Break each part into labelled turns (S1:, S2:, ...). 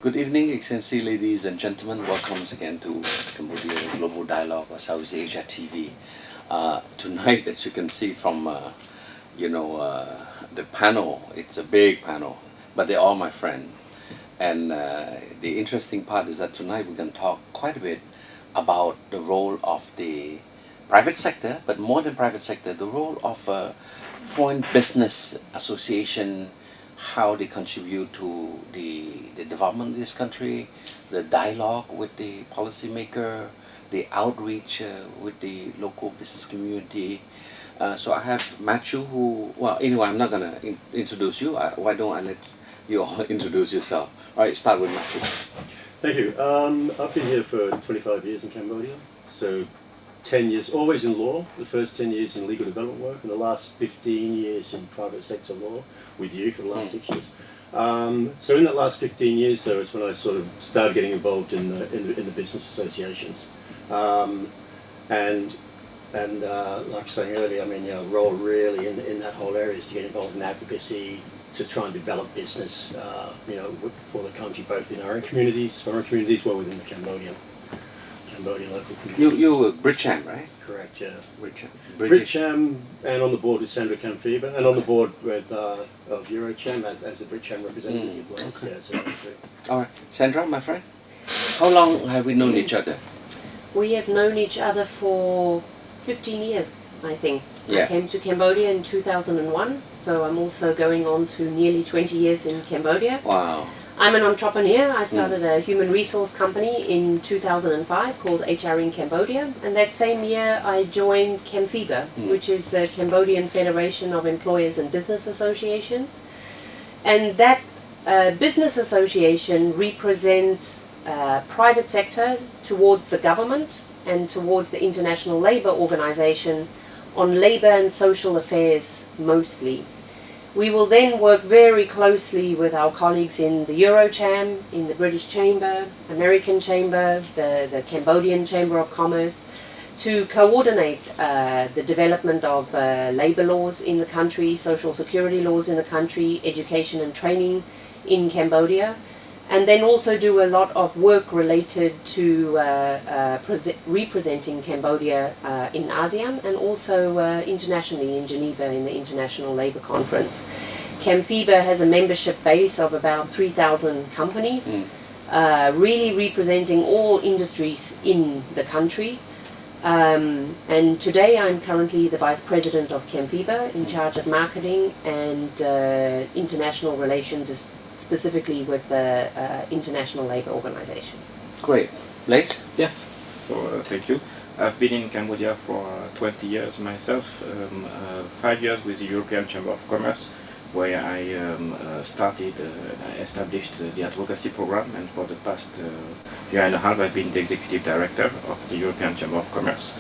S1: Good evening, Excellency, ladies and gentlemen. Welcome once again to Cambodia and Global Dialogue or Southeast Asia TV. Tonight, as you can see from the panel, it's a big panel, but they're all my friends. And the interesting part is that tonight we can talk quite a bit about the role of the private sector, but more than private sector, the role of foreign business association, how they contribute to the development of this country, the dialogue with the policymaker, the outreach with the local business community. So I have Matthew who, well, anyway, I'm not going to introduce you. Why don't I let you all introduce yourself? All right, start with Matthew.
S2: Thank you. I've been here for 25 years in Cambodia. So 10 years, always in law, the first 10 years in legal development work, and the last 15 years in private sector law with you for the last 6 years. So in that last 15 years, though, is when I sort of started getting involved in the business associations. And like I was saying earlier, I mean, role really in that whole area is to get involved in advocacy, to try and develop business, for the country, both in our own communities, foreign communities, well within the Cambodian local community.
S1: You were BritCham, right?
S2: Correct, yeah.
S1: BritCham.
S2: And on the board with Sandra CAMFEBA, and on the board with of EuroCham as the BritCham representative. Blaise. Yeah, so
S1: All right, Sandra, my friend, how long have we known each other?
S3: We have known each other for 15 years, I think.
S1: Yeah.
S3: I came to Cambodia in 2001, so I'm also going on to nearly 20 years in Cambodia.
S1: Wow.
S3: I'm an entrepreneur. I started a human resource company in 2005 called HR in Cambodia, and that same year I joined CAMFEBA, which is the Cambodian Federation of Employers and Business Associations. And that business association represents private sector towards the government and towards the International Labour Organization on labour and social affairs mostly. We will then work very closely with our colleagues in the EuroCham, in the British Chamber, American Chamber, the Cambodian Chamber of Commerce, to coordinate the development of labour laws in the country, social security laws in the country, education and training in Cambodia, and then also do a lot of work related to representing Cambodia in ASEAN and also internationally in Geneva in the International Labour Conference. CAMFEBA has a membership base of about 3,000 companies, really representing all industries in the country. And today I'm currently the Vice President of CAMFEBA in charge of marketing and international relations, specifically with the International Labour Organization.
S1: Great. Blaise?
S4: Yes, so thank you. I've been in Cambodia for 20 years myself, 5 years with the European Chamber of Commerce, where I started and established the advocacy program, and for the past year and a half I've been the executive director of the European Chamber of Commerce.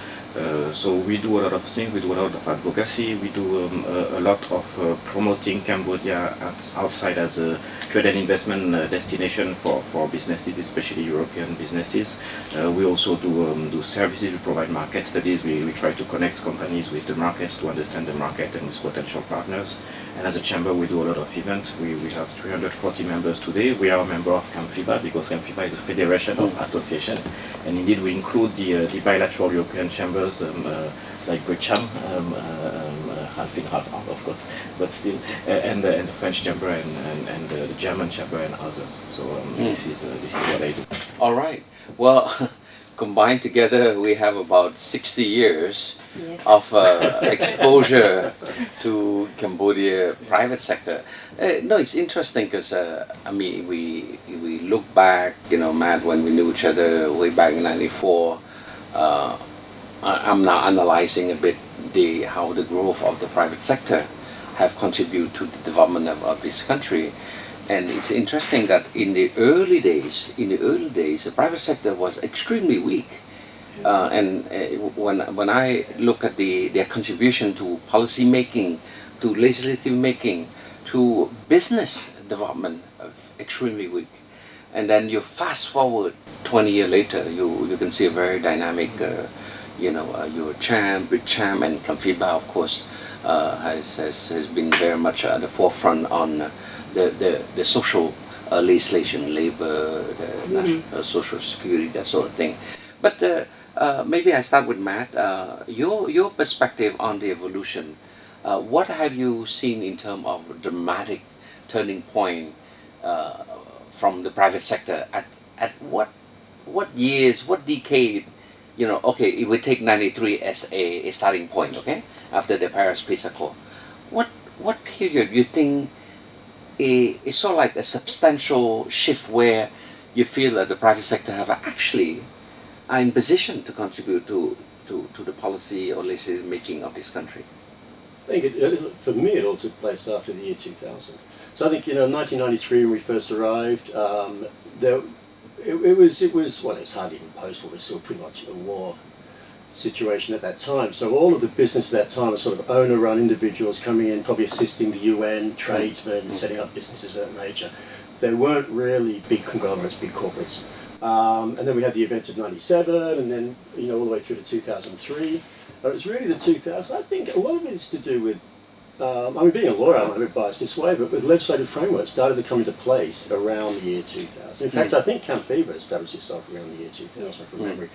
S4: So we do a lot of things, we do a lot of advocacy, we do a lot of promoting Cambodia outside as a trade and investment destination for businesses, especially European businesses. We also do services, we provide market studies, we try to connect companies with the markets to understand the market and with potential partners. And as a chamber we do a lot of events. We have 340 members today. We are a member of CAMFEBA because CAMFEBA is a federation of associations, and indeed we include the bilateral European chambers like BritCham, half in half out of course, but still, and the French chamber and the German chamber and others. So this is what I do.
S1: All right. Well, combined together we have about 60 years of exposure to Cambodia private sector. No, it's interesting because I mean we look back, Matt, when we knew each other way back in '94. I'm now analyzing a bit how the growth of the private sector have contributed to the development of this country. And it's interesting that in the early days, the private sector was extremely weak. And when I look at their contribution to policy making, to legislative making, to business development, extremely weak. And then you fast forward 20 years later, you can see a very dynamic, EuroCham, BritCham, and CAMFEBA, of course, has been very much at the forefront on the social legislation, labor, the national, social security, that sort of thing. But maybe I start with Matt. Your perspective on the evolution. What have you seen in terms of dramatic turning point from the private sector? At what years, what decade? You know, okay, if we take 93 as a starting point, okay, after the Paris Peace Accord, what period you think it's sort of like a substantial shift where you feel that the private sector have actually are in position to contribute to the policy or legislation making of this country?
S2: I think for me it all took place after the year 2000. So I think, you know, in 1993 when we first arrived, it was well, it's hardly even post-war, it was still pretty much a war situation at that time. So all of the business at that time was sort of owner-run individuals coming in, probably assisting the UN, tradesmen, setting up businesses of that nature. They weren't really big conglomerates, big corporates. And then we had the events of 97, and then, you know, all the way through to 2003. But it was really the 2000s. I think a lot of it is to do with, I mean, being a lawyer, I'm a bit biased this way, but with legislative frameworks started to come into place around the year 2000. In fact, I think CAMFEBA established itself around the year 2000, from memory.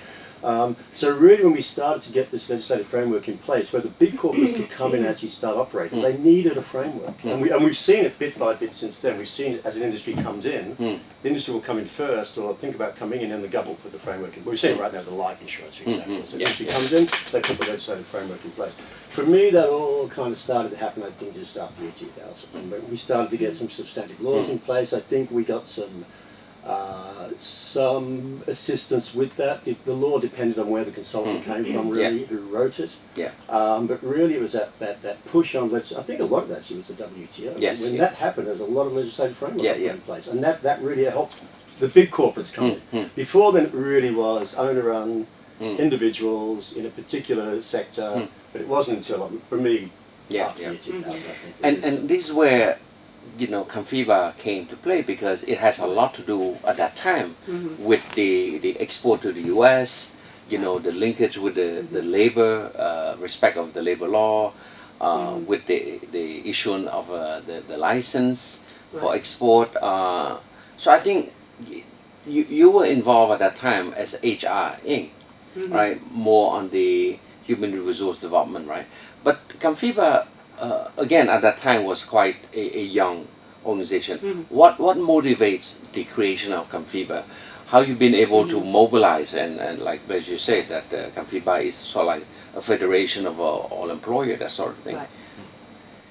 S2: So really when we started to get this legislative framework in place, where the big corporates could come in and actually start operating, they needed a framework. And we've seen it bit by bit since then. We've seen it as an industry comes in, the industry will come in first, or think about coming in, and the government will put the framework in. We're seeing it right now with the life insurance, for example. So the industry comes in, they put the legislative framework in place. For me, that all kind of started to happen, I think, just after the year 2000. And when we started to get some substantive laws in place, I think we got some assistance with that. The law depended on where the consultant came from, really, who wrote it. But really it was that push on legislation. I think a lot of that actually was the WTO. When that happened, there was a lot of legislative framework in place. And that really helped the big corporates come in. Before then, it really was owner-run individuals in a particular sector, but it wasn't until, for me, after the year 2000, I think.
S1: And this is where, you know, CAMFEBA came to play, because it has a lot to do at that time with the export to the US, you know, the linkage with the labor, respect of the labor law, with the issuance of the license for export. So I think you were involved at that time as HR Inc., right? More on the human resource development, right? But CAMFEBA, again, at that time was quite a young organization. What motivates the creation of CAMFEBA? How you've been able to mobilize and like Blaise, you said, that CAMFEBA is sort of like a federation of all employers, that sort of thing.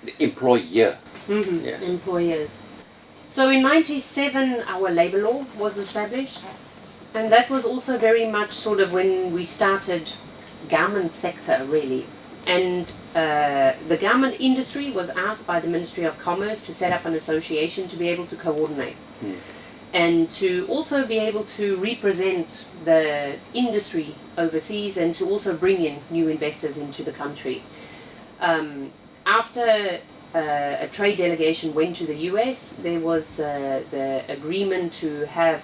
S1: The employer.
S3: Employers. So in 97 our labor law was established, and that was also very much sort of when we started garment sector, really. And the garment industry was asked by the Ministry of Commerce to set up an association to be able to coordinate and to also be able to represent the industry overseas and to also bring in new investors into the country. After a trade delegation went to the US, there was the agreement to have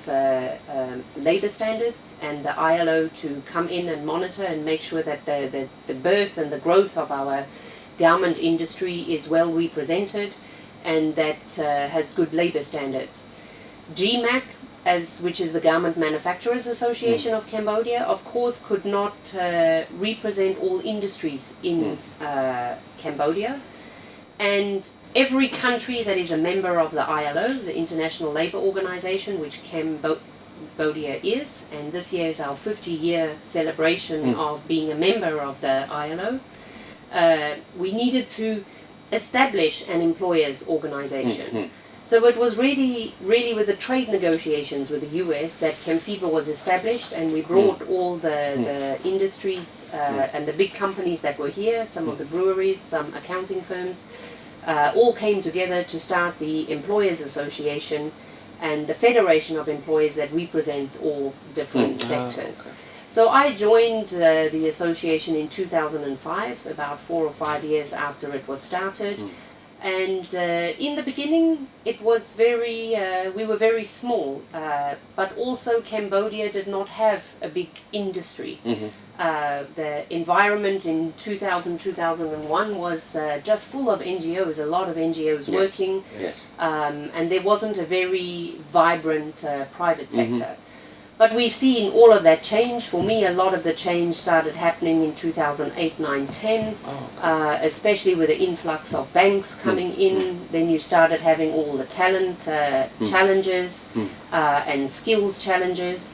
S3: labor standards and the ILO to come in and monitor and make sure that the birth and the growth of our garment industry is well represented and that has good labor standards. GMAC, which is the Garment Manufacturers Association of Cambodia, of course could not represent all industries in Cambodia. And every country that is a member of the ILO, the International Labour Organization, which Cambodia is, and this year is our 50-year celebration of being a member of the ILO, we needed to establish an employers organization. So it was really with the trade negotiations with the US that CAMFEBA was established, and we brought all the industries and the big companies that were here, some of the breweries, some accounting firms, all came together to start the Employers Association and the Federation of Employers that represents all different sectors. So I joined the association in 2005, about 4 or 5 years after it was started. And in the beginning, it was very, we were very small, but also Cambodia did not have a big industry. The environment in 2000-2001 was just full of NGOs, a lot of NGOs working, and there wasn't a very vibrant private sector. But we've seen all of that change. For me, a lot of the change started happening in 2008, 9, 10, especially with the influx of banks coming in. Then you started having all the talent challenges and skills challenges.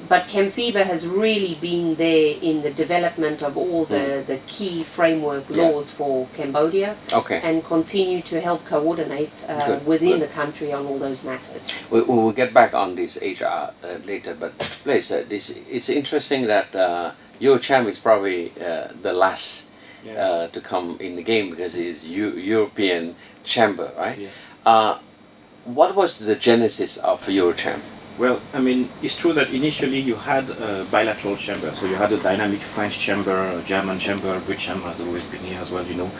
S3: But CAMFEBA has really been there in the development of all the key framework laws for Cambodia and continue to help coordinate within the country on all those matters.
S1: We'll get back on this HR later, but Blaise, it's interesting that EuroCham is probably the last to come in the game because it's European Chamber, right?
S4: Yes.
S1: What was the genesis of EuroCham?
S4: Well, I mean, it's true that initially you had a bilateral chamber, so you had a dynamic French chamber, a German chamber, BritCham has always been here as well, you know.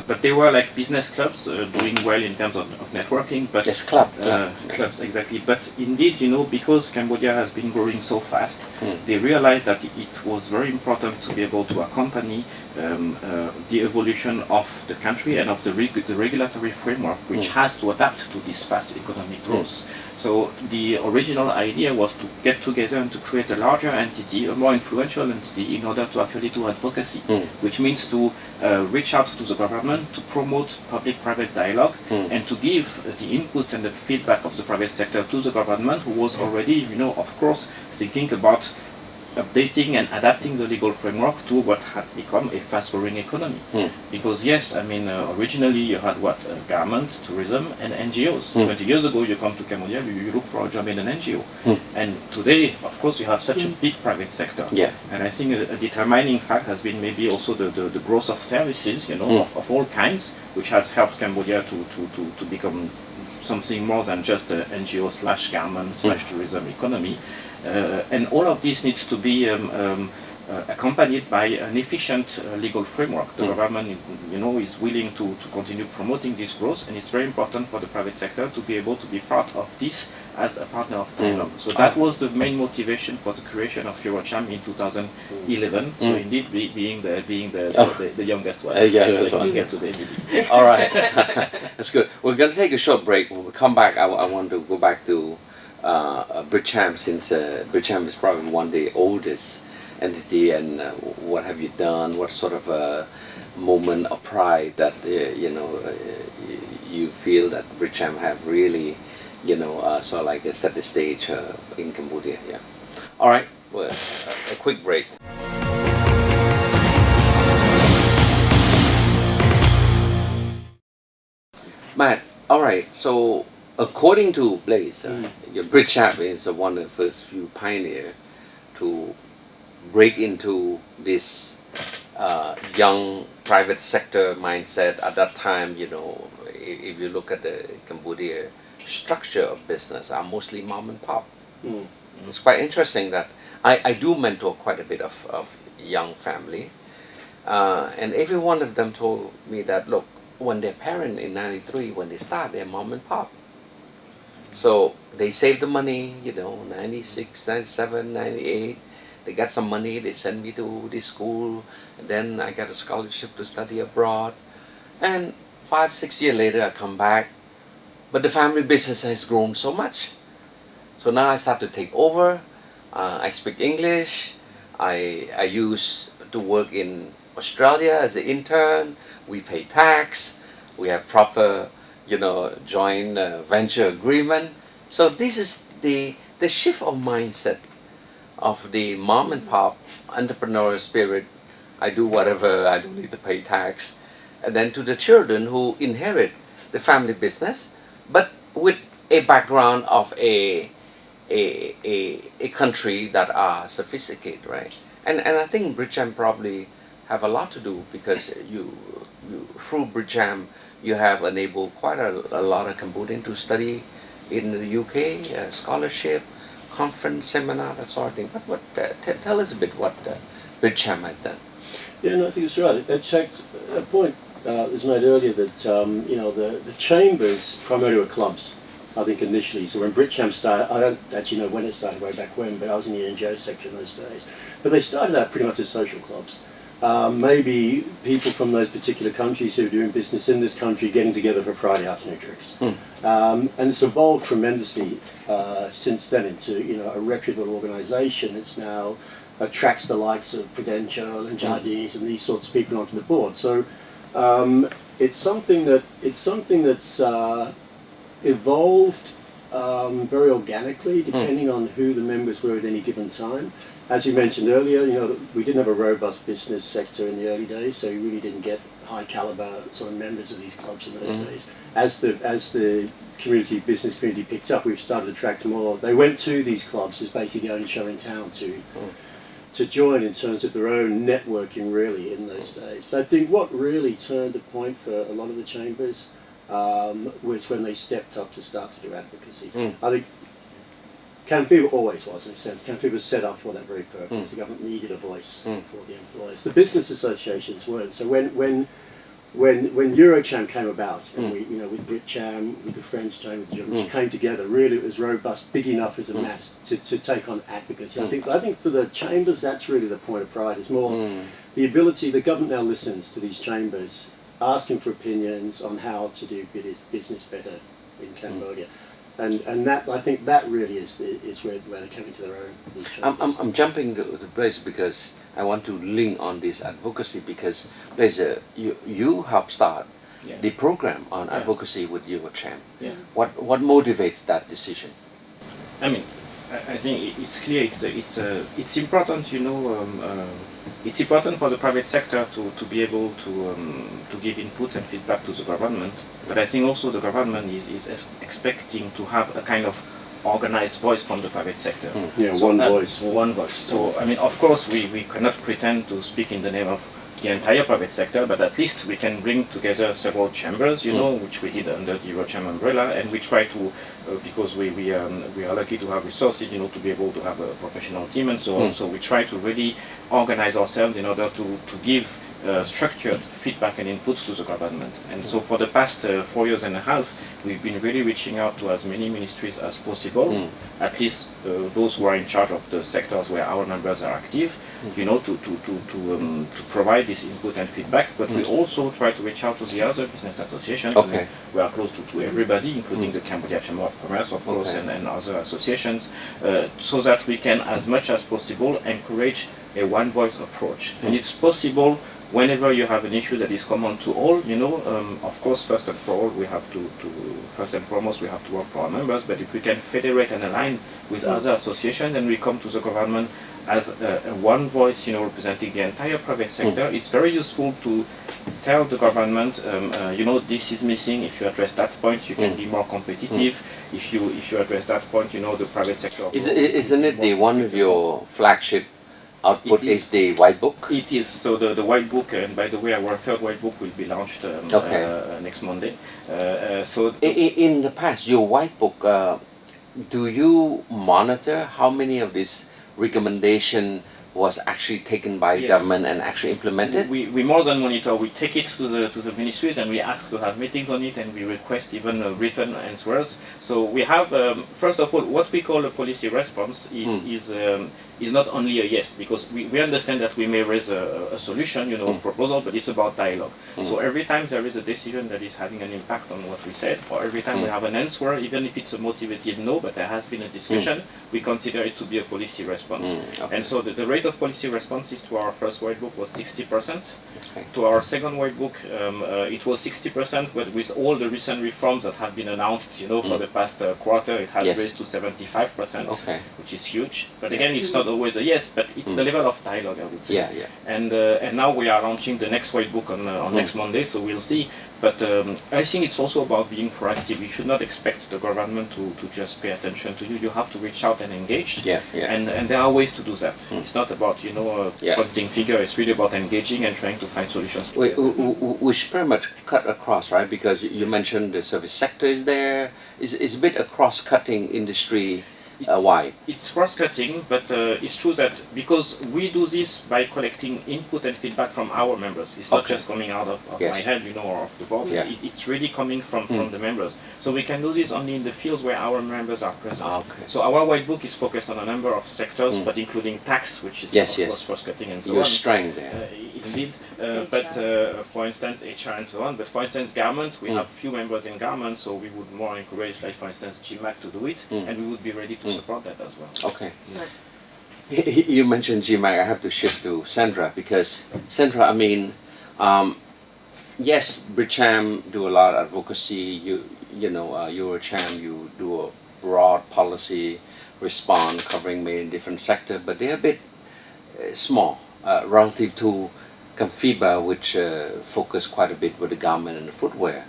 S4: But they were like business clubs doing well in terms of networking. But
S1: yes,
S4: clubs, exactly. But indeed, you know, because Cambodia has been growing so fast, they realized that it was very important to be able to accompany the evolution of the country and of the regulatory framework, which has to adapt to this fast economic growth. So the original idea was to get together and to create a larger entity, a more influential entity, in order to actually do advocacy, which means to reach out to the government, to promote public-private dialogue, and to give the input and the feedback of the private sector to the government, who was already, you know, of course, thinking about updating and adapting the legal framework to what had become a fast-growing economy. Because yes, I mean, originally you had what? Government, tourism, and NGOs. 20 years ago you come to Cambodia, you look for a job in an NGO. And today, of course, you have such a big private sector. And I think a determining fact has been maybe also the growth of services, you know, of all kinds, which has helped Cambodia to become something more than just an NGO/government/tourism economy. And all of this needs to be accompanied by an efficient legal framework. The government, you know, is willing to continue promoting this growth, and it's very important for the private sector to be able to be part of this as a partner of dialogue. So that was the main motivation for the creation of EuroCham in 2011. So indeed, being the youngest one. Here today.
S1: All right, that's good. We're going to take a short break. When we come back, I want to go back to BritCham, since BritCham is probably one of the oldest entity, and what have you done? What sort of a moment of pride that you know you feel that BritCham have really, you know, sort of like set the stage in Cambodia? Yeah. All right. Well, a quick break. Matt. All right. So, according to Blaise, your BritCham is one of the first few pioneers to break into this young private sector mindset. At that time, you know, if you look at the Cambodia structure of business, are mostly mom and pop. It's quite interesting that I do mentor quite a bit of young family, and every one of them told me that, look, when their parent in '93, when they start, they're mom and pop. So they save the money, you know, 96, 97, 98. They got some money, they send me to this school, and then I got a scholarship to study abroad. And 5, 6 years later, I come back, but the family business has grown so much. So now I start to take over. I speak English. I used to work in Australia as an intern. We pay tax. We have proper, you know, joint venture agreement. So this is the shift of mindset of the mom and pop entrepreneurial spirit. I do whatever, I don't need to pay tax. And then to the children who inherit the family business, but with a background of a country that are sophisticated, right? And I think BritCham probably have a lot to do, because you through BritCham you have enabled quite a lot of Cambodians to study in the UK, scholarship, conference, seminar, that sort of thing. But tell us a bit what BritCham had done.
S2: Yeah, no, I think it's right. At Shak's point, was made earlier that you know the chambers primarily were clubs. I think initially, so when BritCham started, I don't actually know when it started, way back when, but I was in the NGO sector in those days. But they started out pretty much as social clubs. Maybe people from those particular countries who are doing business in this country getting together for Friday afternoon drinks. And it's evolved tremendously since then into, you know, a reputable organisation. It's now attracts the likes of Prudential and Jardines and these sorts of people onto the board. So it's something that's evolved very organically, depending on who the members were at any given time. As you mentioned earlier, you know, we didn't have a robust business sector in the early days, so you really didn't get high caliber sort of members of these clubs in those days. As the business community picked up, we've started to attract more. They went to these clubs as basically the only show in town to join in terms of their own networking really in those days. But I think what really turned the point for a lot of the chambers was when they stepped up to start to do advocacy. I think CAMFEBA always was, in a sense. CAMFEBA was set up for that very purpose. The government needed a voice for the employers. The business associations weren't. So when EuroCham came about, and we, you know, with BritCham, with the French Cham, with the German, came together, really it was robust, big enough as a mass to take on advocacy. I think for the chambers, that's really the point of pride. It's more the ability, the government now listens to these chambers, asking for opinions on how to do business better in Cambodia. And that, I think that really is where they're coming to their own.
S1: I'm jumping to Blaise because I want to link on this advocacy because Blaise, you helped start the program on advocacy with EuroCham. What motivates that decision?
S4: I mean, I think it's clear. It's important, you know. It's important for the private sector to be able to give input and feedback to the government. But I think also the government is expecting to have a kind of organized voice from the private sector.
S2: One voice.
S4: One voice. So, I mean, of course, we cannot pretend to speak in the name of the entire private sector, but at least we can bring together several chambers, you know, which we did under the EuroCham umbrella, and we try to, because we are lucky to have resources, you know, to be able to have a professional team and so on. So we try to really organize ourselves in order to give structured feedback and inputs to the government. And so for the past 4 years and a half, we've been really reaching out to as many ministries as possible, at least those who are in charge of the sectors where our members are active, you know, to provide this input and feedback. But we also try to reach out to the other business associations.
S1: Okay.
S4: We are close to everybody, including the Cambodia Chamber of Commerce, of course, and other associations, so that we can, as much as possible, encourage a one-voice approach. And it's possible whenever you have an issue that is common to all, you know, of course, first and foremost, we have to work for our members, but if we can federate and align with other associations, then we come to the government as a one voice, you know, representing the entire private sector. It's very useful to tell the government, you know, this is missing. If you address that point, you can be more competitive. If you address that point, you know, the private sector.
S1: Isn't it the one of your flagship output is the white book?
S4: It is. So the white book, and by the way, our third white book will be launched next Monday. So
S1: in the past, your white book, do you monitor how many of these recommendation was actually taken by government and actually implemented?
S4: We more than monitor. We take it to the ministries and we ask to have meetings on it, and we request even written answers. So we have first of all what we call a policy response is not only a yes, because we understand that we may raise a solution, you know, a proposal, but it's about dialogue. So every time there is a decision that is having an impact on what we said, or every time we have an answer, even if it's a motivated no, but there has been a discussion, we consider it to be a policy response. And so the rate of policy responses to our first white book was 60%. To our second white book, it was 60%, but with all the recent reforms that have been announced, you know, for the past quarter, it has raised to 75%, which is huge. But again, it's not always a yes, but it's the level of dialogue, I would say. And now we are launching the next white book on next Monday, so we'll see. But I think it's also about being proactive. You should not expect the government to just pay attention to you. You have to reach out and engage. And there are ways to do that. It's not about, you know, pointing finger. It's really about engaging and trying to find solutions.
S1: Which pretty much cut across, right? Because you mentioned the service sector is there. It's a bit a cross-cutting industry why?
S4: It's cross-cutting, but it's true that because we do this by collecting input and feedback from our members. It's not just coming out of my head, you know, or of the board.
S1: Yeah.
S4: It's really coming from the members. So we can do this only in the fields where our members are present.
S1: Okay.
S4: So our white book is focused on a number of sectors, but including tax, which is of course cross-cutting and so
S1: Your
S4: on.
S1: strength there.
S4: Indeed, but for instance, HR and so on. But for instance, garment, we have few members in garment, so we would more encourage, like for instance, GMAC to do it, and we would be ready to support that as well.
S1: Okay. Yes. You mentioned GMAC. I have to shift to Sandra because Sandra, I mean, yes, BritCham do a lot of advocacy. You know, EuroCham, you do a broad policy response covering many different sectors, but they're a bit small relative to CAMFEBA, which focus quite a bit with the garment and the footwear.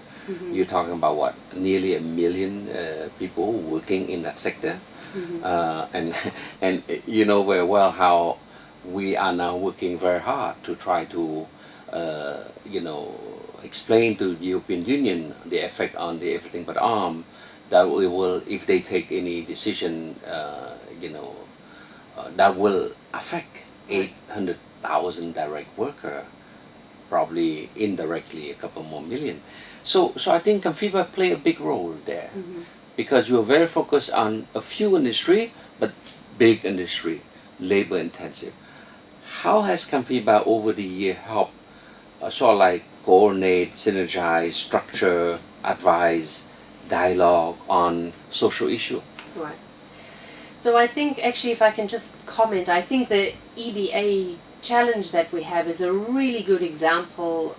S1: You're talking about what, nearly 1 million people working in that sector, and you know very well how we are now working very hard to try to you know, explain to the European Union the effect on the everything but arm, that we will, if they take any decision, you know, that will affect 800,000 direct worker, probably indirectly a couple more million. So I think CAMFEBA play a big role there, because you're very focused on a few industry, but big industry, labor intensive. How has CAMFEBA over the year helped sort of like coordinate, synergize, structure, advise, dialogue on social issue?
S3: Right. So I think actually, if I can just comment, I think the EBA challenge that we have is a really good example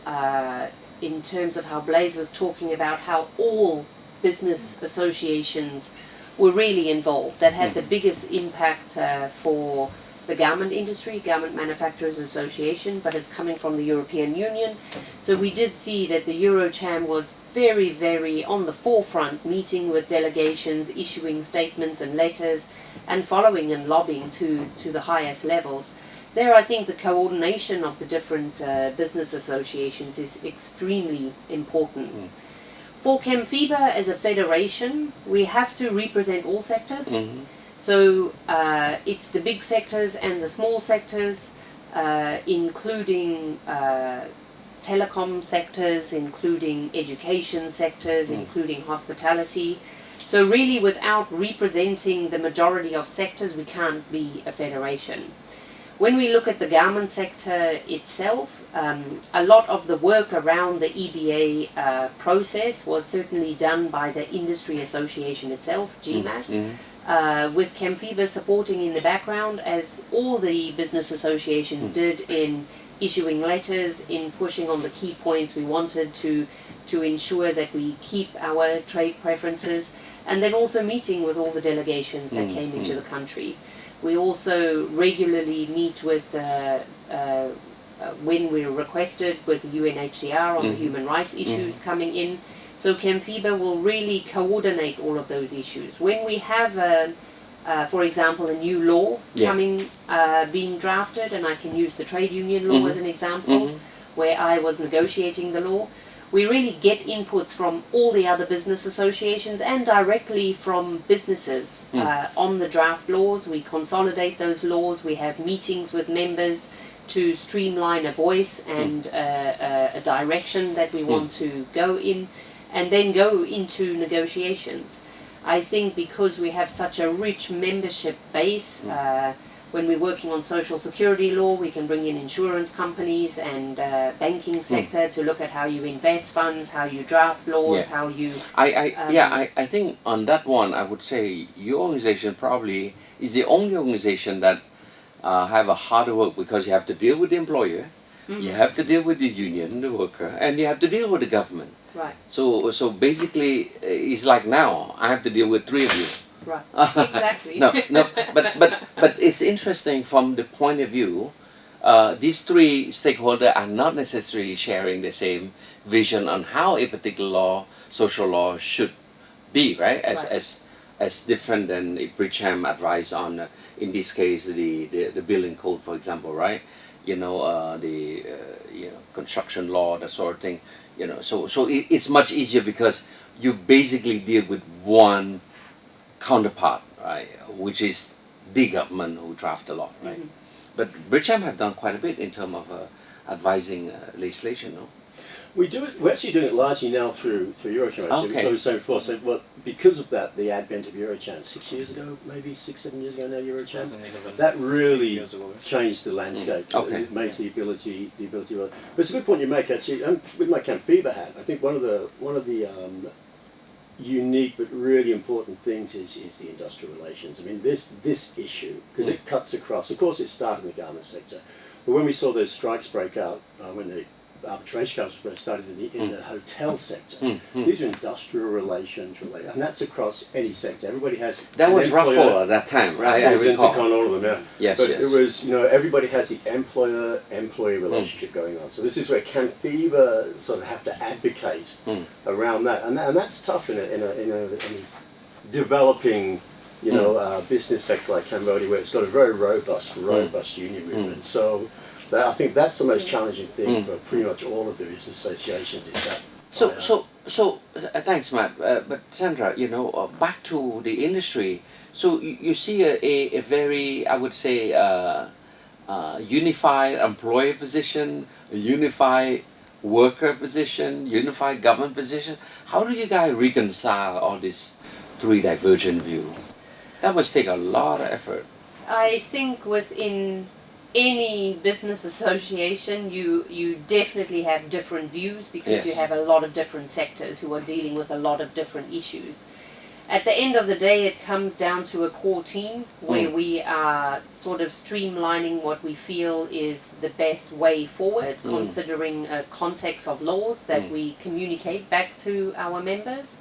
S3: in terms of how Blaise was talking about how all business associations were really involved. That had the biggest impact for the garment industry, Garment Manufacturers Association, but it's coming from the European Union. So we did see that the EuroCham was very, very on the forefront, meeting with delegations, issuing statements and letters, and following and lobbying to the highest levels. There, I think the coordination of the different business associations is extremely important. For CAMFEBA as a federation, we have to represent all sectors. So it's the big sectors and the small sectors, including telecom sectors, including education sectors, including hospitality. So really, without representing the majority of sectors, we can't be a federation. When we look at the garment sector itself, a lot of the work around the EBA process was certainly done by the industry association itself, GMAT, with CAMFEBA supporting in the background, as all the business associations did, in issuing letters, in pushing on the key points we wanted to ensure that we keep our trade preferences, and then also meeting with all the delegations that came into the country. We also regularly meet with, when we're requested, with the UNHCR on the human rights issues coming in. So CAMFEBA will really coordinate all of those issues. When we have, for example, a new law coming, being drafted, and I can use the trade union law as an example, where I was negotiating the law, we really get inputs from all the other business associations and directly from businesses on the draft laws. We consolidate those laws. We have meetings with members to streamline a voice and a direction that we want to go in, and then go into negotiations. I think because we have such a rich membership base, when we're working on social security law, we can bring in insurance companies and banking sector to look at how you invest funds, how you draft laws, how you...
S1: I think on that one, I would say your organization probably is the only organization that have a harder work, because you have to deal with the employer, you have to deal with the union, the worker, and you have to deal with the government.
S3: Right.
S1: So basically, it's like now, I have to deal with 3 of you.
S3: Right, exactly.
S1: but it's interesting from the point of view, these 3 stakeholders are not necessarily sharing the same vision on how a particular law, social law, should be, right? As different than a BritCham advice on, in this case, the building code, for example, right? You know, the construction law, that sort of thing. You know, so it's much easier because you basically deal with one counterpart right? Which is the government who draft the law, right? But BritCham have done quite a bit in terms of advising legislation, no?
S2: We do it. We're actually doing it largely now through EuroCham. Actually,
S1: Okay.
S2: as I was saying before. So, well, because of that, the advent of EuroCham 6 years ago, maybe 6-7 years ago now, EuroCham,
S4: 2011,
S2: that really
S4: 6 years ago.
S2: changed the landscape.
S1: Okay.
S2: It makes the ability. But it's a good point you make actually. With my CAMFEBA hat, I think one of the unique but really important things is the industrial relations. I mean, this issue, because it cuts across. Of course, it started in the garment sector, but when we saw those strikes break out when the arbitration comes first started in the hotel sector, these are industrial relations related, and that's across any sector. Everybody has
S1: That
S2: an
S1: was
S2: employer-
S1: Raffle at that time. I
S2: Raffles,
S1: recall.
S2: Intercon, all of them, yeah.
S1: Yes,
S2: But
S1: yes.
S2: it was, everybody has the employer-employee relationship going on. So this is where CAMFEBA sort of have to advocate around that, and that's tough in a developing, business sector like Cambodia, where it's got a very robust union movement. So I think that's the most challenging thing for pretty much all of the business associations. Is that.
S1: So thanks, Matt. But Sandra, back to the industry. So you see a very, I would say, unified employer position, a unified worker position, unified government position. How do you guys reconcile all these three divergent views? That must take a lot of effort.
S3: I think within any business association, you definitely have different views because you have a lot of different sectors who are dealing with a lot of different issues. At the end of the day, it comes down to a core team where we are sort of streamlining what we feel is the best way forward, considering a context of laws that we communicate back to our members.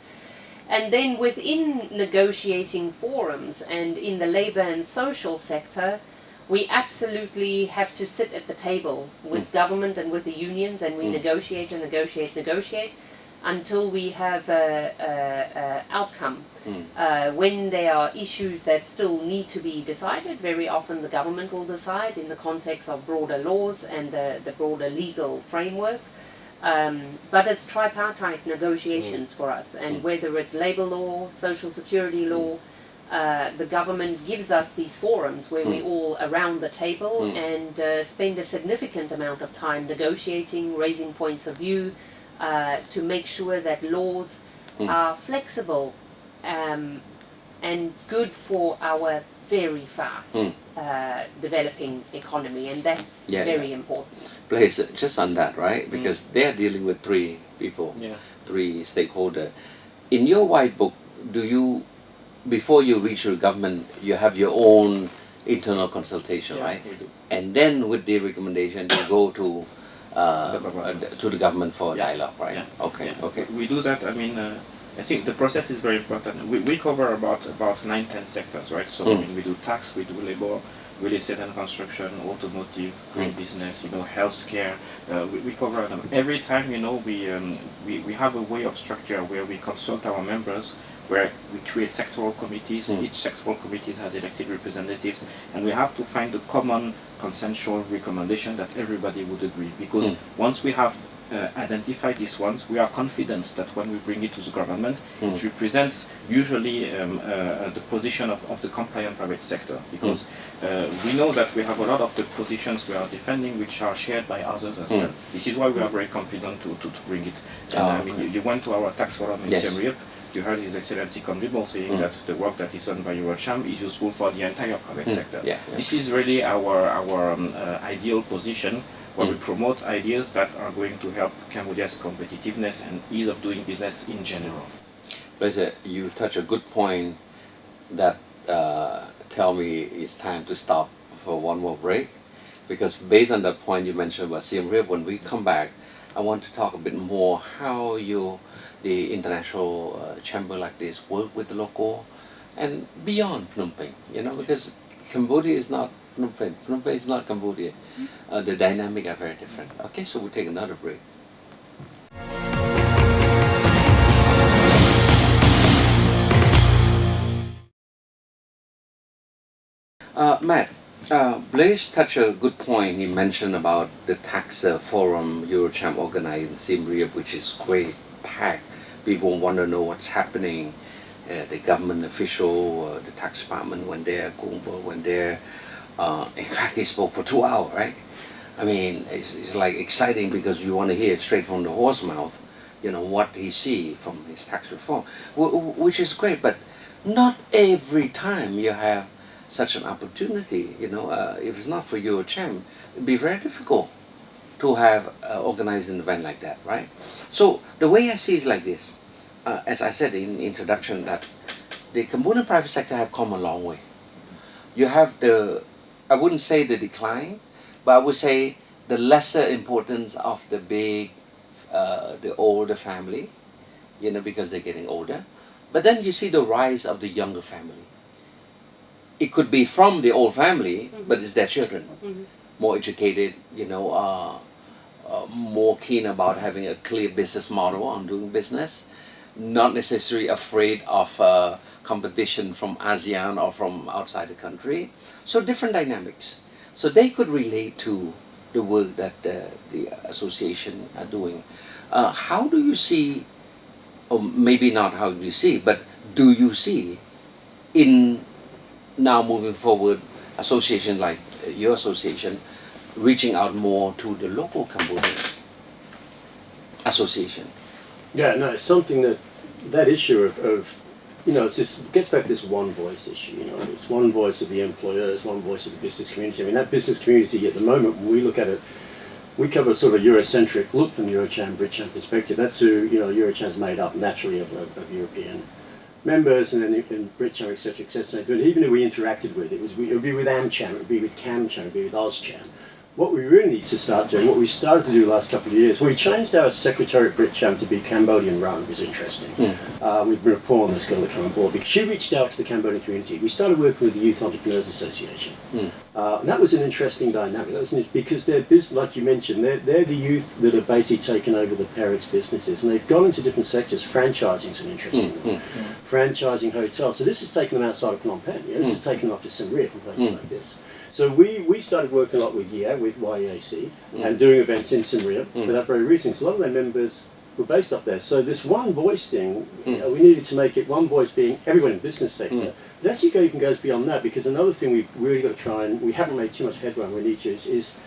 S3: And then within negotiating forums and in the labour and social sector, we absolutely have to sit at the table with government and with the unions, and we negotiate and negotiate until we have a outcome. When there are issues that still need to be decided, very often the government will decide in the context of broader laws and the broader legal framework. But it's tripartite negotiations for us, and whether it's labour law, social security law, the government gives us these forums where we're all around the table and spend a significant amount of time negotiating, raising points of view, to make sure that laws are flexible and good for our very fast developing economy, and that's very important.
S1: Blaise, just on that, right? Because they're dealing with three people, three stakeholders. In your white book, do you, before you reach your government, you have your own internal consultation, right?
S4: We do.
S1: And then with the recommendation, you go to the government for dialogue, right?
S4: Yeah.
S1: Okay, okay.
S4: We do that. I mean, I think the process is very important. We cover about 9-10 sectors, right? So I mean, we do tax, we do labor, real estate and construction, automotive, green business, healthcare. We cover them every time. We have a way of structure where we consult our members, where we create sectoral committees. Each sectoral committee has elected representatives, and we have to find a common consensual recommendation that everybody would agree. Because once we have identified these ones, we are confident that when we bring it to the government, it represents usually the position of the compliant private sector. Because we know that we have a lot of the positions we are defending which are shared by others as well. This is why we are very confident to bring it. And I mean, you went to our tax forum in Siem Reap. You heard His Excellency Rendall saying that the work that is done by EuroCham is useful for the entire private sector. This is really our ideal position, where we promote ideas that are going to help Cambodia's competitiveness and ease of doing business in general.
S1: Blaise, you touch a good point that tell me it's time to stop for one more break, because based on that point you mentioned about Siem Reap, when we come back, I want to talk a bit more how the international chamber like this work with the local and beyond Phnom Penh, because Cambodia is not Phnom Penh. Phnom Penh is not Cambodia. The dynamic are very different. Okay, so we'll take another break. Matt, Blaise touched a good point. He mentioned about the tax forum EuroCham organized in Siem Reap, which is great, packed. People want to know what's happening. the government official, the tax department went there, Kumba went there. In fact, he spoke for 2 hours, right? I mean, it's like exciting because you want to hear it straight from the horse's mouth, you know, what he see from his tax reform, which is great, but not every time you have such an opportunity, you know. If it's not for EuroCham, it'd be very difficult to have organized an event like that, right? So the way I see it is like this. As I said in the introduction, that the Cambodian private sector have come a long way. You have the, I wouldn't say the decline, but I would say the lesser importance of the big, the older family, you know, because they're getting older. But then you see the rise of the younger family. It could be from the old family, but it's their children, more educated, you know, more keen about having a clear business model on doing business, not necessarily afraid of competition from ASEAN or from outside the country. So different dynamics. So they could relate to the work that the association are doing. How do you see, or maybe not how do you see, but do you see in now moving forward, association like your association reaching out more to the local Cambodian association?
S2: Yeah, no, it's something that issue of you know, it's just, it gets back to this one voice issue, you know, it's one voice of the employers, one voice of the business community. I mean, that business community at the moment, when we look at it, we cover a sort of Eurocentric look from EuroCham, BritCham perspective. That's who, you know, EuroCham's made up naturally of European members, and then in BritCham, etc., etc. But even if we interacted with it, it would be with AmCham, it would be with CAMCham, it would be with OzCham. What we really need to start doing, what we started to do the last couple of years, we changed our secretary at BritCham to be Cambodian run. It was interesting. We've been a pawn that's going to come on board because she reached out to the Cambodian community. We started working with the Youth Entrepreneurs Association. And that was an interesting dynamic. That was because they're business, like you mentioned, they're the youth that have basically taken over the parents' businesses, and they've gone into different sectors. Franchising is an interesting one. Franchising hotels. So this has taken them outside of Phnom Penh. You know, this has taken them up to Siem Reap and places like this. So we started working a lot with YEAC, and doing events in Siem Reap for that very reason. So a lot of their members were based up there. So this one voice thing, you know, we needed to make it one voice being everyone in the business sector. But actually even goes beyond that, because another thing we've really got to try, and we haven't made too much headway on, we need to, is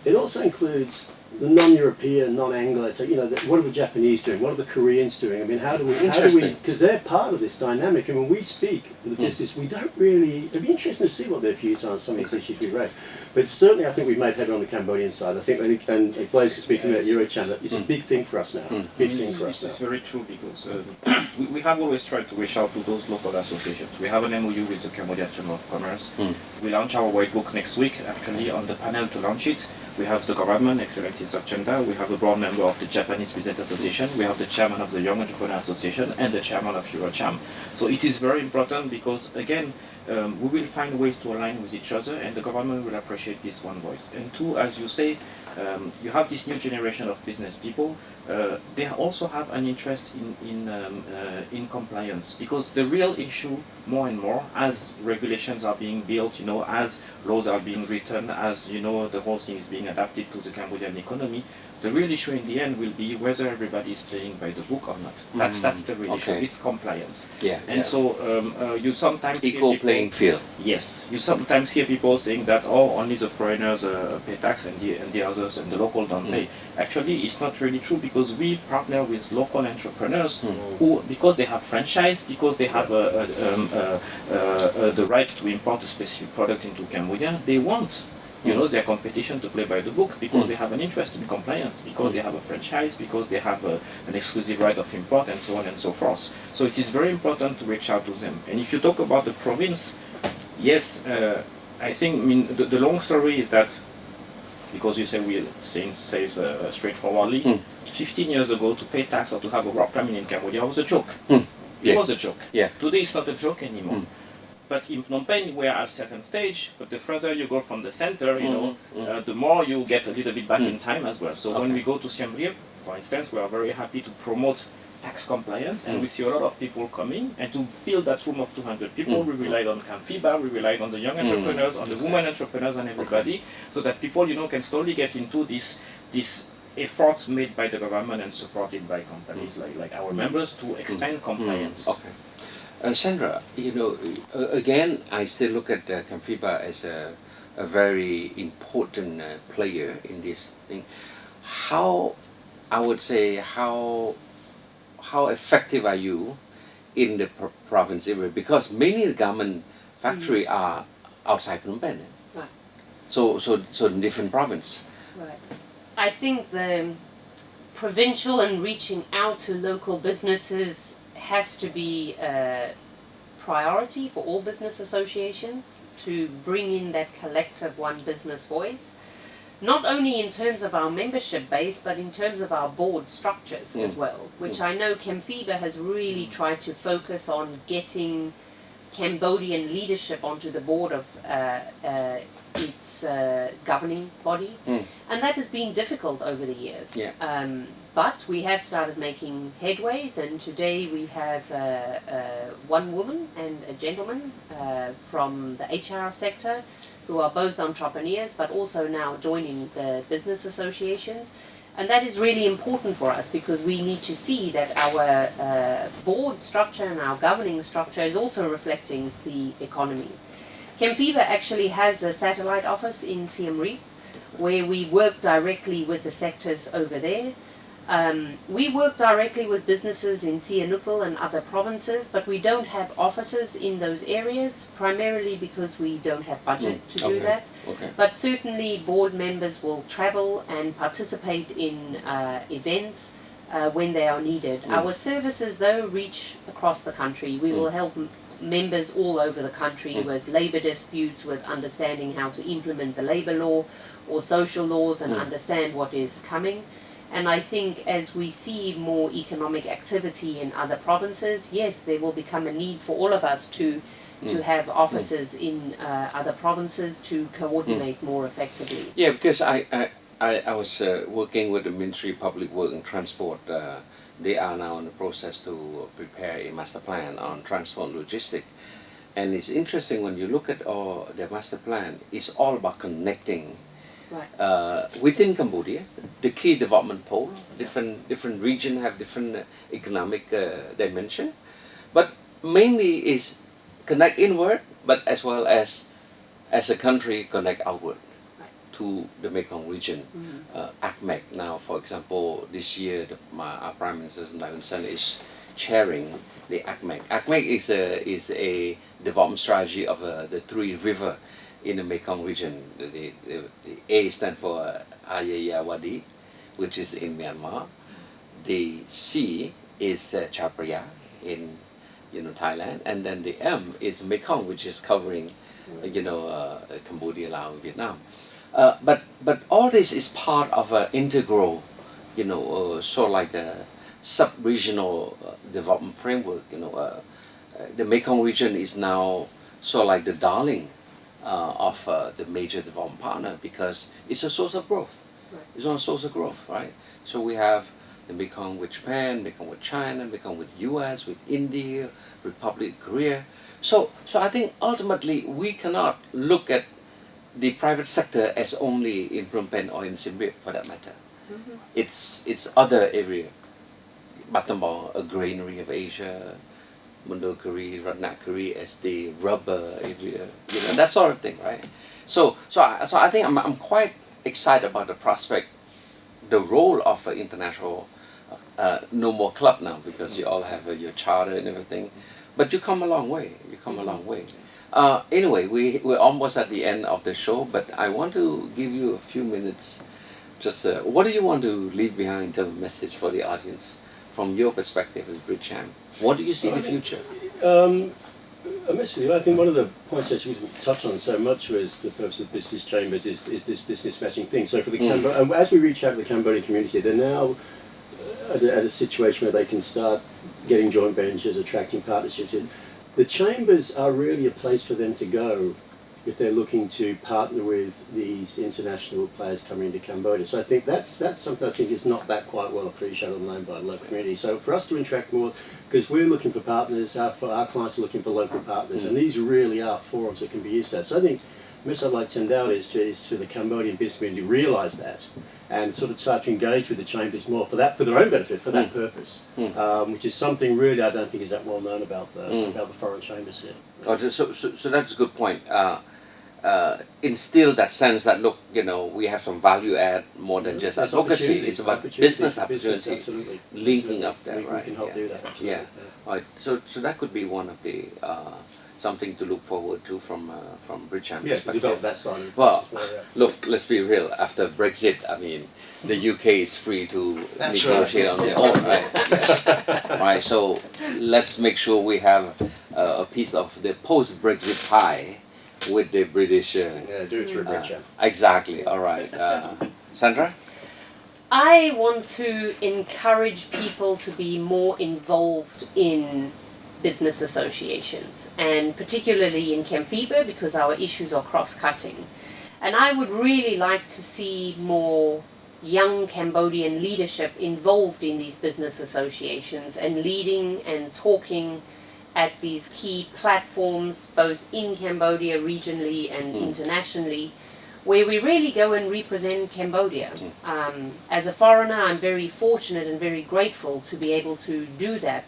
S2: it also includes the non-European, non-Anglo, so, you know, what are the Japanese doing? What are the Koreans doing? I mean, how do we, because they're part of this dynamic, and when we speak with the business, we don't really, it'd be interesting to see what their views are on some of these issues we raise. But certainly I think we've made headway on the Cambodian side. I think, and Blaise can speak about EuroCham, that it's a big thing for us now. Big thing for us now.
S4: It's very true, because we have always tried to reach out to those local associations. We have an MOU with the Cambodia Chamber of Commerce. We launch our white book next week, actually on the panel to launch it. We have the government, Excellencies of Sandra, we have a board member of the Japanese Business Association, we have the chairman of the Young Entrepreneur Association, and the chairman of EuroCham. So it is very important because, again, we will find ways to align with each other, and the government will appreciate this one voice. And two, as you say, you have this new generation of business people. They also have an interest in compliance, because the real issue, more and more, as regulations are being built, you know, as laws are being written, as, you know, the whole thing is being adapted to the Cambodian economy, the real issue in the end will be whether everybody is playing by the book or not. That's the real issue. It's compliance. So you sometimes
S1: equal playing field.
S4: Yes, you sometimes hear people saying that, oh, only the foreigners pay tax and the others and the local don't pay. Actually, it's not really true, because we partner with local entrepreneurs who, because they have franchise, because they have the right to import a specific product into Cambodia, they want, you know, their competition to play by the book, because they have an interest in compliance, because they have a franchise, because they have an exclusive right of import, and so on and so forth. So it is very important to reach out to them. And if you talk about the province, yes, I think, I mean, the long story is that, because you say we says straightforwardly, 15 years ago, to pay tax or to have a rock climbing in Cambodia was a joke. It was a joke. Today it's not a joke anymore. But in Phnom Penh, we are at a certain stage, but the further you go from the center, you know, the more you get a little bit back in time as well. So when we go to Siem Reap, for instance, we are very happy to promote tax compliance, and we see a lot of people coming, and to fill that room of 200 people, we relied on CAMFEBA, we relied on the young entrepreneurs, on the women entrepreneurs, and everybody, so that people, you know, can slowly get into this effort made by the government and supported by companies like our members to expand compliance.
S1: Sandra, you know, again, I still look at CAMFEBA as a very important player in this thing. How, I would say, how effective are you in the province area? Because many of the garment factory are outside Phnom Penh.
S3: Right.
S1: So in different province.
S3: Right. I think the provincial and reaching out to local businesses has to be a priority for all business associations to bring in that collective one business voice, not only in terms of our membership base but in terms of our board structures as well, which I know CAMFEBA has really tried to focus on getting Cambodian leadership onto the board of its governing body, and that has been difficult over the years. But we have started making headways, and today we have one woman and a gentleman from the HR sector who are both entrepreneurs but also now joining the business associations. And that is really important for us because we need to see that our board structure and our governing structure is also reflecting the economy. CAMFEBA actually has a satellite office in Siem Reap where we work directly with the sectors over there. We work directly with businesses in Sihanoukville and other provinces, but we don't have offices in those areas, primarily because we don't have budget to do that. But certainly board members will travel and participate in events when they are needed. Our services, though, reach across the country. We will help members all over the country with labour disputes, with understanding how to implement the labour law or social laws and understand what is coming. And I think as we see more economic activity in other provinces, yes, there will become a need for all of us to have offices in other provinces to coordinate more effectively.
S1: Yeah, because I was working with the Ministry of Public Work and Transport. They are now in the process to prepare a master plan on transport and logistics. And it's interesting when you look at the master plan, it's all about connecting within Cambodia, the key development pole. Different regions have different economic dimension, but mainly is connect inward, but as well as a country connect outward to the Mekong region. ACMEC now, for example, this year our Prime Minister is chairing the ACMEC. ACMEC is a development strategy of the three rivers in the Mekong region. The A stands for Ayeyawadi, which is in Myanmar. The C is Chao Phraya in Thailand, and then the M is Mekong, which is covering Cambodia, Laos, and Vietnam. But all this is part of an integral, sort of like a sub-regional development framework. The Mekong region is now sort of like the darling of the major development partner because it's a source of growth. It's not a source of growth, right? So we have the Mekong with Japan, Mekong with China, Mekong with US, with India, Republic of Korea. So I think ultimately we cannot look at the private sector as only in Phnom Penh or in Siem Reap for that matter. It's other area. Battambang, a granary of Asia, Mondulkiri, Ratnakiri as the rubber area, that sort of thing, right? So I think I'm quite excited about the prospect, the role of an international, no more club now because you all have your charter and everything, but you come a long way. Anyway, we're almost at the end of the show, but I want to give you a few minutes. Just what do you want to leave behind in terms of message for the audience from your perspective as BritCham? What do you see in the future?
S2: I think one of the points that we touched on so much was the purpose of business chambers is this business matching thing. So for the and as we reach out to the Cambodian community, they're now at a situation where they can start getting joint ventures, attracting partnerships. The chambers are really a place for them to go if they're looking to partner with these international players coming into Cambodia. So I think that's something I think is not that quite well appreciated or known by the local community. So for us to interact more, because we're looking for partners, our clients are looking for local partners, and these really are forums that can be used at. So I think message I'd like to send out is for the Cambodian business community to realise that and sort of start to engage with the chambers more for their own benefit, for that purpose, which is something really I don't think is that well known about the foreign chambers here.
S1: Oh, so that's a good point. Instill that sense that, look, we have some value add more than just advocacy. It's about business opportunity,
S2: absolutely.
S1: linking up there,
S2: We
S1: right?
S2: can help do that. Absolutely.
S1: Yeah. Right. So that could be one of the something to look forward to from BritCham
S2: Yes, to
S1: perspective.
S2: develop that side of it.
S1: Well,
S2: as well, yeah.
S1: look, let's be real. After Brexit, I mean, the UK is free to
S2: That's
S1: negotiate
S2: right.
S1: on their own, right? Right. So let's make sure we have a piece of the post-Brexit pie with the British.
S2: Yeah, do it through BritCham.
S1: Exactly. All right. Sandra?
S3: I want to encourage people to be more involved in business associations, and particularly in CAMFEBA, because our issues are cross-cutting. And I would really like to see more young Cambodian leadership involved in these business associations and leading and talking at these key platforms, both in Cambodia, regionally and internationally, where we really go and represent Cambodia. As a foreigner, I'm very fortunate and very grateful to be able to do that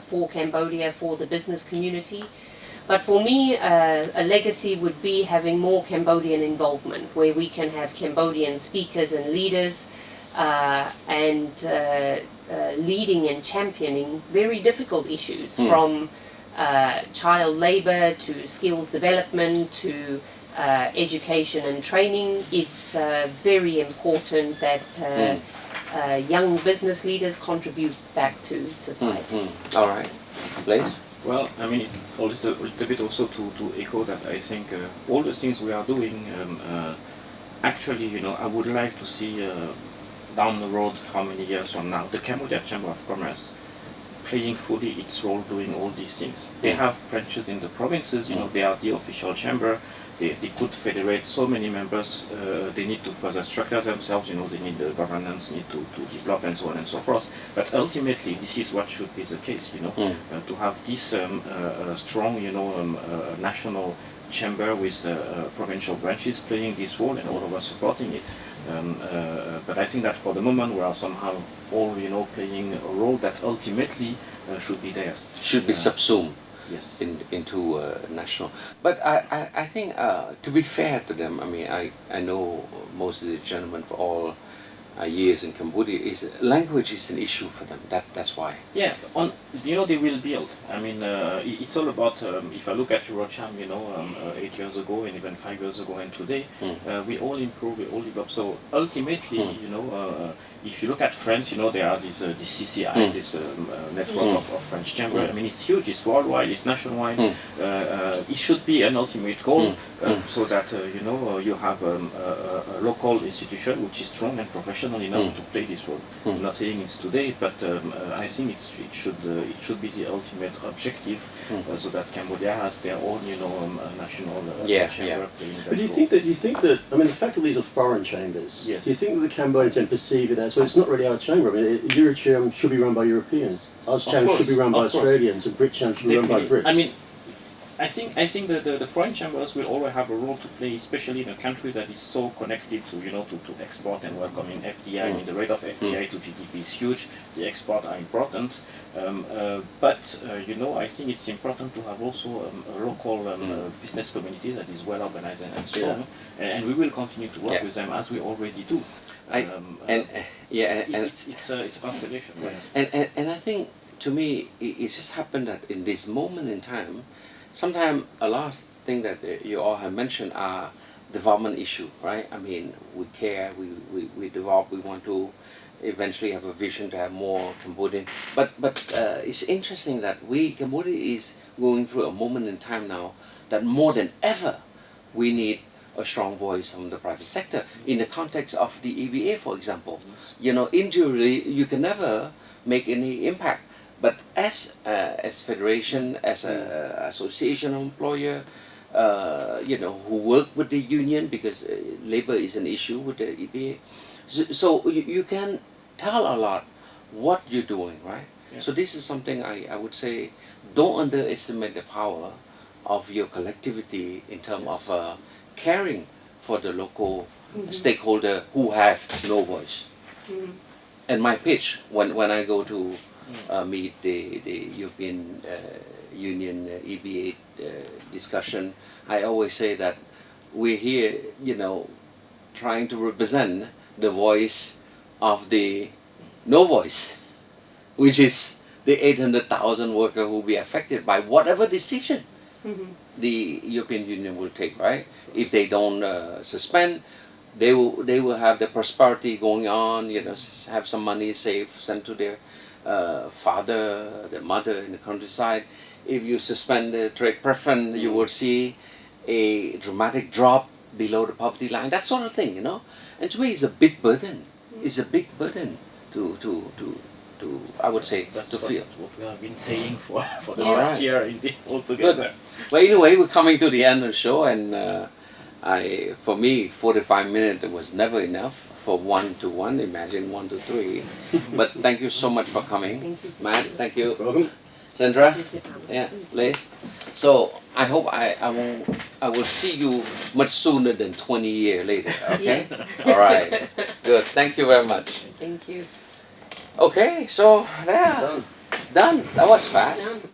S3: for Cambodia, for the business community. But for me, a legacy would be having more Cambodian involvement, where we can have Cambodian speakers and leaders and leading and championing very difficult issues, from child labor to skills development to education and training. It's very important that young business leaders contribute back to society.
S1: All right. Blaise?
S4: Well, I mean, a little bit also to echo that, I think all the things we are doing, actually, I would like to see down the road, how many years from now, the Cambodia Chamber of Commerce playing fully its role doing all these things. They have branches in the provinces, they are the official chamber. They could federate so many members. They need to further structure themselves. They need the governance, need to develop, and so on and so forth. But ultimately, this is what should be the case. To have this strong, national chamber with provincial branches playing this role and all of us supporting it. But I think that for the moment we are somehow all, playing a role that ultimately should be theirs.
S1: Should be subsumed.
S4: Yes.
S1: Into national. But I think, to be fair to them, I mean, I know most of the gentlemen for all years in Cambodia, language is an issue for them. That's why.
S4: Yeah, they will build. I mean, it's all about, if I look at EuroCham, 8 years ago and even 5 years ago and today, we all improve, we all develop. So ultimately, if you look at France, there are this CCI, this network of French chamber. I mean, it's huge, it's worldwide, it's nationwide. It should be an ultimate goal, so that you have a local institution which is strong and professional enough to play this role. I'm not saying it's today, but I think it should be the ultimate objective, so that Cambodia has their own national chamber playing that
S2: But do you
S4: role.
S2: think that I mean, the fact that these are foreign chambers,
S4: Yes.
S2: do you think that the Cambodians then perceive it as, well, it's not really our chamber? I mean, EuroCham should be run by Europeans, EuroCham should be run by
S4: of course.
S2: Australians, and BritCham should be run by
S4: Definitely.
S2: Brits.
S4: I mean, I think the foreign chambers will always have a role to play, especially in a country that is so connected to to export and welcoming FDI. I mean, the rate of FDI to GDP is huge. The exports are important, but I think it's important to have also a local business community that is well organized and strong, and we will continue to work with them as we already do. It's a constellation. Right?
S1: And I think, to me, it just happened that in this moment in time, sometimes a lot of things that you all have mentioned are development issue, right? I mean, we care, we develop, we want to eventually have a vision to have more Cambodian. But it's interesting that Cambodia is going through a moment in time now that more than ever we need a strong voice from the private sector in the context of the EBA, for example. Individually, you can never make any impact. But as federation, as a association of employer, who work with the union, because labor is an issue with the EPA, so you can tell a lot what you're doing, right? Yeah. So this is something I would say, don't underestimate the power of your collectivity in terms of caring for the local stakeholder who have no voice. And my pitch when I go to meet the European Union EBA discussion, I always say that we're here, trying to represent the voice of the no voice, which is the 800,000 workers who will be affected by whatever decision the European Union will take, right? If they don't suspend, they will have the prosperity going on, have some money saved, sent to their father, their mother in the countryside. If you suspend the trade preference, you will see a dramatic drop below the poverty line, that sort of thing, And to me, it's a big burden. It's a big burden to I would say,
S4: that's
S1: to feel.
S4: what we have been saying for the
S1: Yeah.
S4: last year in this altogether.
S1: Well, anyway, we're coming to the end of the show, and for me, 45 minutes was never enough for 1-to-1. Imagine 1-to-3. But thank you so much for coming,
S3: Thank you, Sandra.
S1: Matt. Thank you,
S2: Welcome.
S1: Sandra.
S3: Yes, Sandra.
S1: Yeah, Blaise. So I hope I will see you much sooner than 20 years later. Okay. All right. Good. Thank you very much.
S3: Thank you.
S1: Okay. So yeah, done. That was fast.
S3: Done.